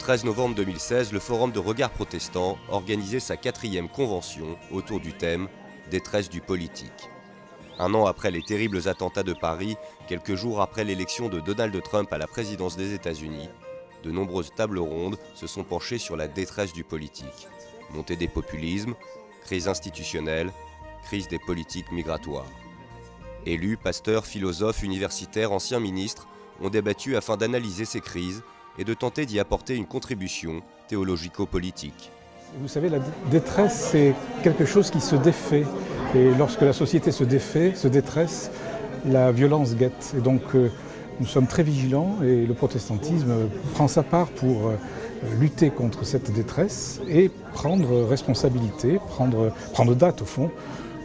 13 novembre 2016, le Forum de Regard Protestant organisait sa 4e convention autour du thème « Détresse du politique ». Un an après les terribles attentats de Paris, quelques jours après l'élection de Donald Trump à la présidence des États-Unis, de nombreuses tables rondes se sont penchées sur la détresse du politique. Montée des populismes, crise institutionnelle, crise des politiques migratoires. Élus, pasteurs, philosophes, universitaires, anciens ministres ont débattu afin d'analyser ces crises et de tenter d'y apporter une contribution théologico-politique. Vous savez, la détresse, c'est quelque chose qui se défait. Et lorsque la société se défait, se détresse, la violence guette. Et donc, nous sommes très vigilants et le protestantisme prend sa part pour lutter contre cette détresse et prendre responsabilité, prendre date au fond,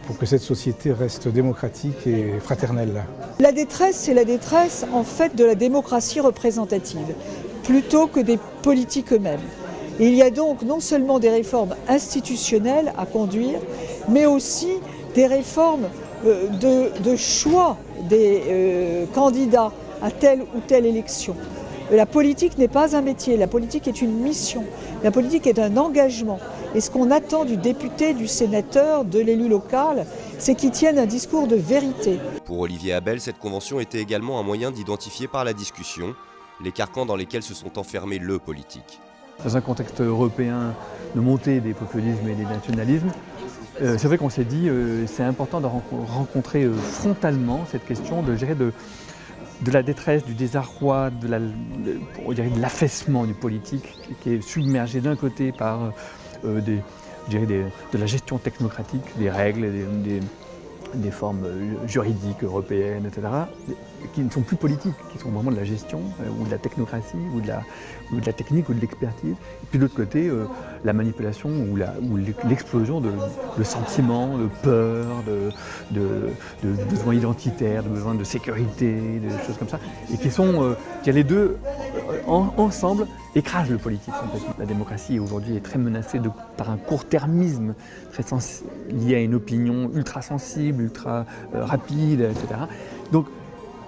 pour que cette société reste démocratique et fraternelle. La détresse, c'est la détresse en fait de la démocratie représentative, plutôt que des politiques eux-mêmes. Et il y a donc non seulement des réformes institutionnelles à conduire, mais aussi des réformes de choix des candidats à telle ou telle élection. La politique n'est pas un métier, la politique est une mission, la politique est un engagement. Et ce qu'on attend du député, du sénateur, de l'élu local, c'est qu'il tienne un discours de vérité. Pour Olivier Abel, cette convention était également un moyen d'identifier par la discussion les carcans dans lesquels se sont enfermés le politique. Dans un contexte européen de montée des populismes et des nationalismes, c'est vrai qu'on s'est dit c'est important de rencontrer frontalement cette question de la détresse, du désarroi, de l'affaissement du politique qui est submergé d'un côté par de la gestion technocratique, des règles, des formes juridiques européennes, etc., qui ne sont plus politiques, qui sont vraiment de la gestion, ou de la technocratie, ou de la technique, ou de l'expertise. Et puis de l'autre côté, la manipulation ou l'explosion de sentiments, de peur, de besoins identitaires, de besoins de sécurité, de choses comme ça, et qui sont, les deux, ensemble, écrasent le politique. La démocratie aujourd'hui est très menacée par un court-termisme lié à une opinion ultra sensible, ultra rapide, etc. Donc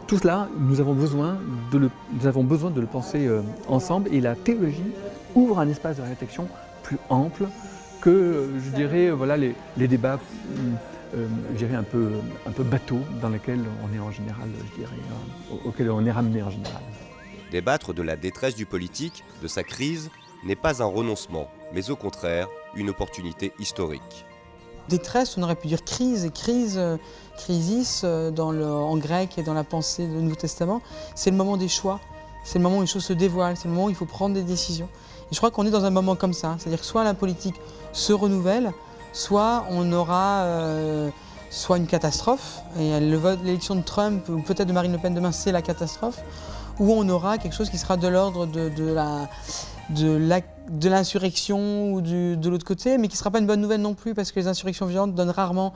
tout cela, nous avons besoin de le penser ensemble, et la théologie ouvre un espace de réflexion plus ample que, je dirais, les débats un peu bateaux dans lesquels on est en général, auxquels on est ramené en général. Débattre de la détresse du politique, de sa crise, n'est pas un renoncement, mais au contraire, une opportunité historique. Détresse, on aurait pu dire crise, et crisis en grec et dans la pensée du Nouveau Testament, c'est le moment des choix, c'est le moment où les choses se dévoilent, c'est le moment où il faut prendre des décisions. Et je crois qu'on est dans un moment comme ça, c'est-à-dire que soit la politique se renouvelle, soit on aura soit une catastrophe, et l'élection de Trump ou peut-être de Marine Le Pen demain, c'est la catastrophe, ou on aura quelque chose qui sera de l'ordre de l'insurrection ou de l'autre côté, mais qui ne sera pas une bonne nouvelle non plus, parce que les insurrections violentes donnent rarement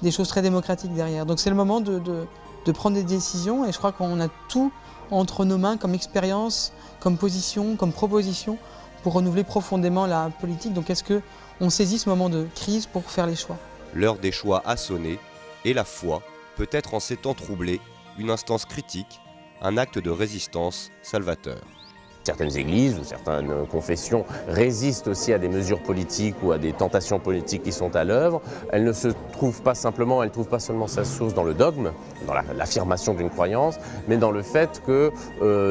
des choses très démocratiques derrière. Donc c'est le moment de prendre des décisions, et je crois qu'on a tout entre nos mains comme expérience, comme position, comme proposition, pour renouveler profondément la politique. Donc est-ce qu'on saisit ce moment de crise pour faire les choix ? L'heure des choix a sonné, et la foi peut être en ces temps troublés une instance critique, un acte de résistance salvateur. Certaines églises ou certaines confessions résistent aussi à des mesures politiques ou à des tentations politiques qui sont à l'œuvre. Elles ne se trouvent pas simplement, elles ne trouvent pas seulement sa source dans le dogme, dans l'affirmation d'une croyance, mais dans le fait que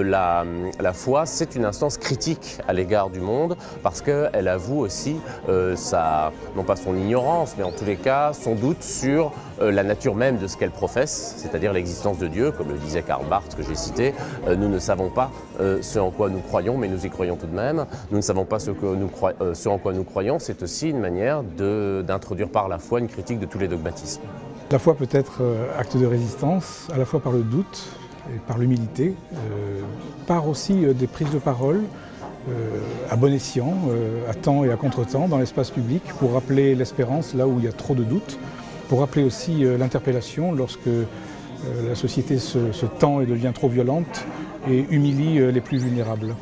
la foi, c'est une instance critique à l'égard du monde, parce qu'elle avoue aussi non pas son ignorance, mais en tous les cas son doute sur la nature même de ce qu'elle professe, c'est-à-dire l'existence de Dieu, comme le disait Karl Barth que j'ai cité. Nous ne savons pas ce en quoi nous croyons, mais nous y croyons tout de même. Nous ne savons pas ce en quoi nous croyons, c'est aussi une manière d'introduire par la foi une critique de tous les dogmatismes. La foi peut être acte de résistance, à la fois par le doute et par l'humilité, par aussi des prises de parole à bon escient, à temps et à contre-temps dans l'espace public, pour rappeler l'espérance là où il y a trop de doutes, pour rappeler aussi l'interpellation lorsque la société se tend et devient trop violente et humilie les plus vulnérables.